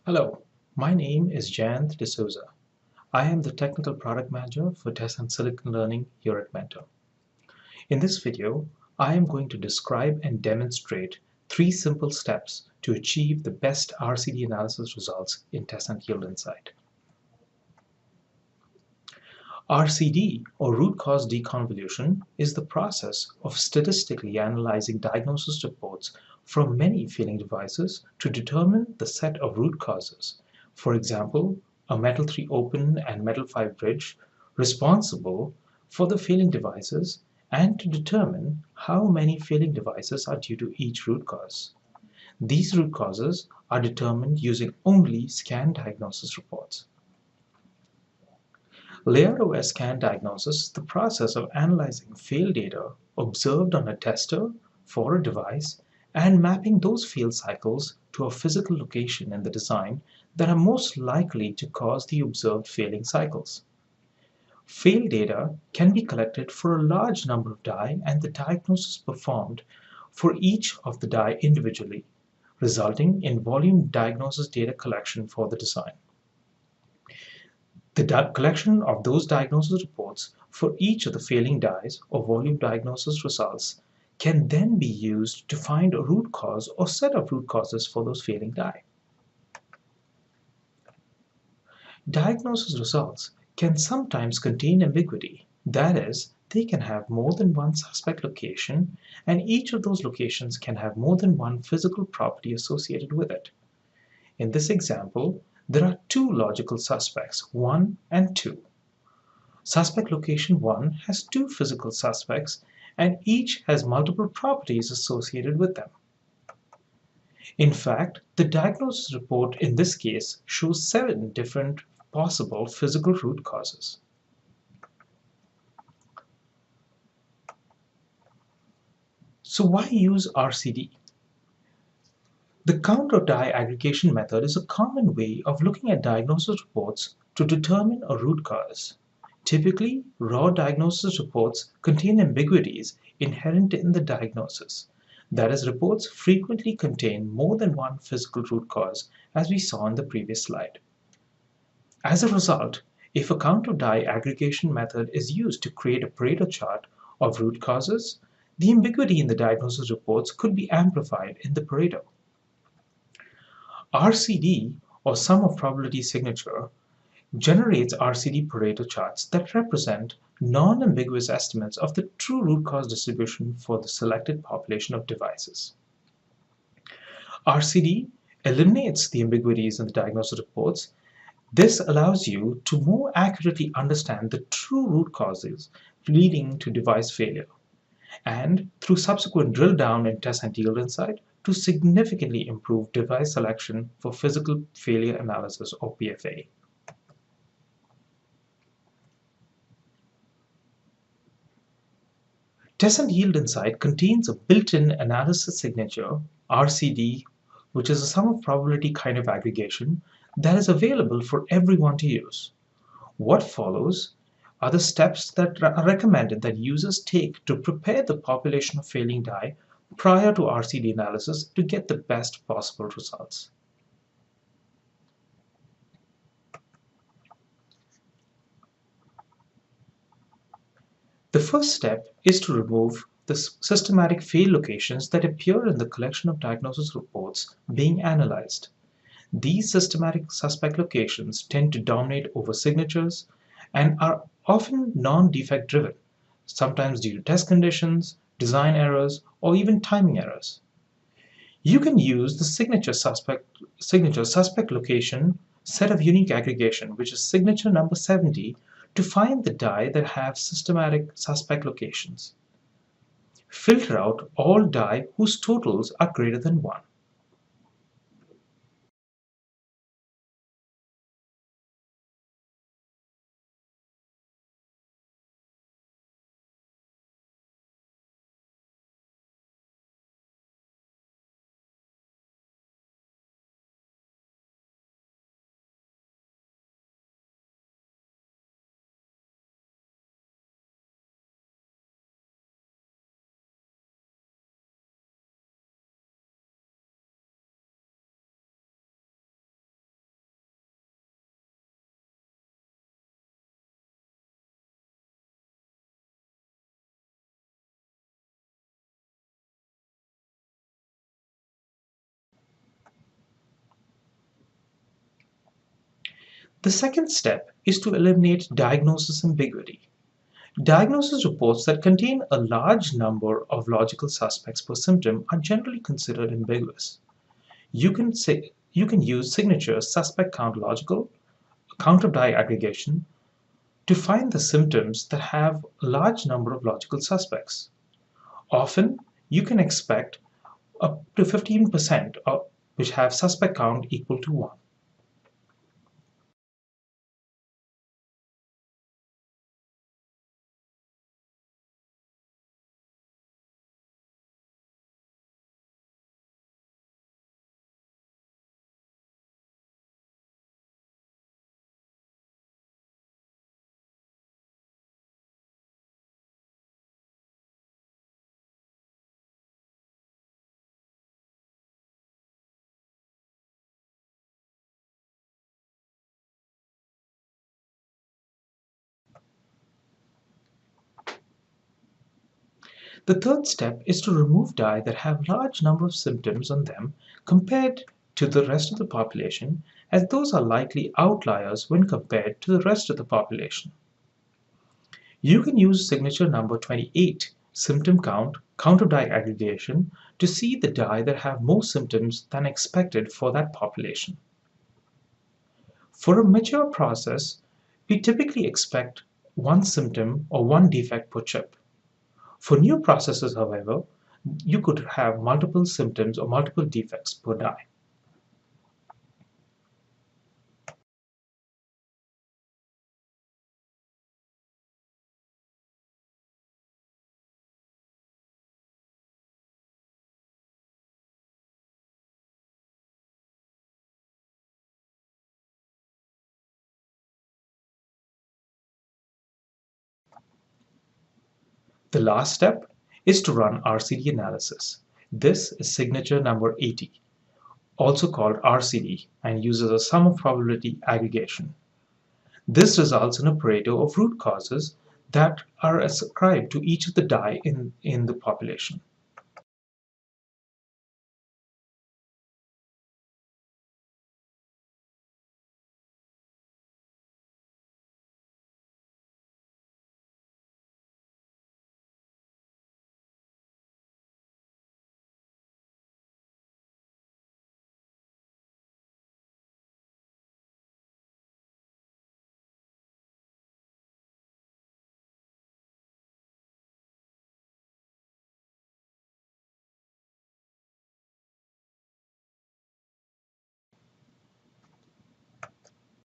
Hello, my name is Jayant D'Souza. I am the Technical Product Manager for Tessent Silicon Learning here at Mentor. In this video, I am going to describe and demonstrate three simple steps to achieve the best RCD analysis results in Tessent YieldInsight. RCD, or root cause deconvolution, is the process of statistically analyzing diagnosis reports from many failing devices to determine the set of root causes. For example, a Metal 3 open and Metal 5 bridge responsible for the failing devices, and to determine how many failing devices are due to each root cause. These root causes are determined using only scan diagnosis reports. Layered OS scan diagnosis is the process of analyzing fail data observed on a tester for a device and mapping those fail cycles to a physical location in the design that are most likely to cause the observed failing cycles. Fail data can be collected for a large number of die and the diagnosis performed for each of the die individually, resulting in volume diagnosis data collection for the design. The collection of those diagnosis reports for each of the failing dies or volume diagnosis results can then be used to find a root cause or set of root causes for those failing die. Diagnosis results can sometimes contain ambiguity. That is, they can have more than one suspect location, and each of those locations can have more than one physical property associated with it. In this example, there are two logical suspects, 1 and 2. Suspect location 1 has two physical suspects, and each has multiple properties associated with them. In fact, the diagnosis report in this case shows 7 different possible physical root causes. So why use RCD? The count or die aggregation method is a common way of looking at diagnosis reports to determine a root cause. Typically, raw diagnosis reports contain ambiguities inherent in the diagnosis. That is, reports frequently contain more than one physical root cause, as we saw in the previous slide. As a result, if a count or die aggregation method is used to create a pareto chart of root causes, the ambiguity in the diagnosis reports could be amplified in the pareto. RCD, or sum of probability signature, generates RCD Pareto charts that represent non-ambiguous estimates of the true root cause distribution for the selected population of devices. RCD eliminates the ambiguities in the diagnosis reports. This allows you to more accurately understand the true root causes leading to device failure, and through subsequent drill down in Tessent YieldInsight, to significantly improve device selection for physical failure analysis, or PFA. Tessent YieldInsight contains a built-in analysis signature, RCD, which is a sum of probability kind of aggregation that is available for everyone to use. What follows are the steps that are recommended that users take to prepare the population of failing die prior to RCD analysis to get the best possible results. The first step is to remove the systematic fail locations that appear in the collection of diagnosis reports being analyzed. These systematic suspect locations tend to dominate over signatures and are often non-defect driven, sometimes due to test conditions, design errors, or even timing errors. You can use the signature suspect location set of unique aggregation, which is signature number 70, to find the die that have systematic suspect locations. Filter out all die whose totals are greater than 1. The second step is to eliminate diagnosis ambiguity. Diagnosis reports that contain a large number of logical suspects per symptom are generally considered ambiguous. You can use signature suspect count logical count of die aggregation to find the symptoms that have a large number of logical suspects. Often, you can expect up to 15% which have suspect count equal to 1. The third step is to remove die that have large number of symptoms on them compared to the rest of the population, as those are likely outliers when compared to the rest of the population. You can use signature number 28 symptom count of die aggregation to see the die that have more symptoms than expected for that population. For a mature process, we typically expect one symptom or one defect per chip. For new processes, however, you could have multiple symptoms or multiple defects per die. The last step is to run RCD analysis. This is signature number 80, also called RCD, and uses a sum of probability aggregation. This results in a pareto of root causes that are ascribed to each of the die in the population.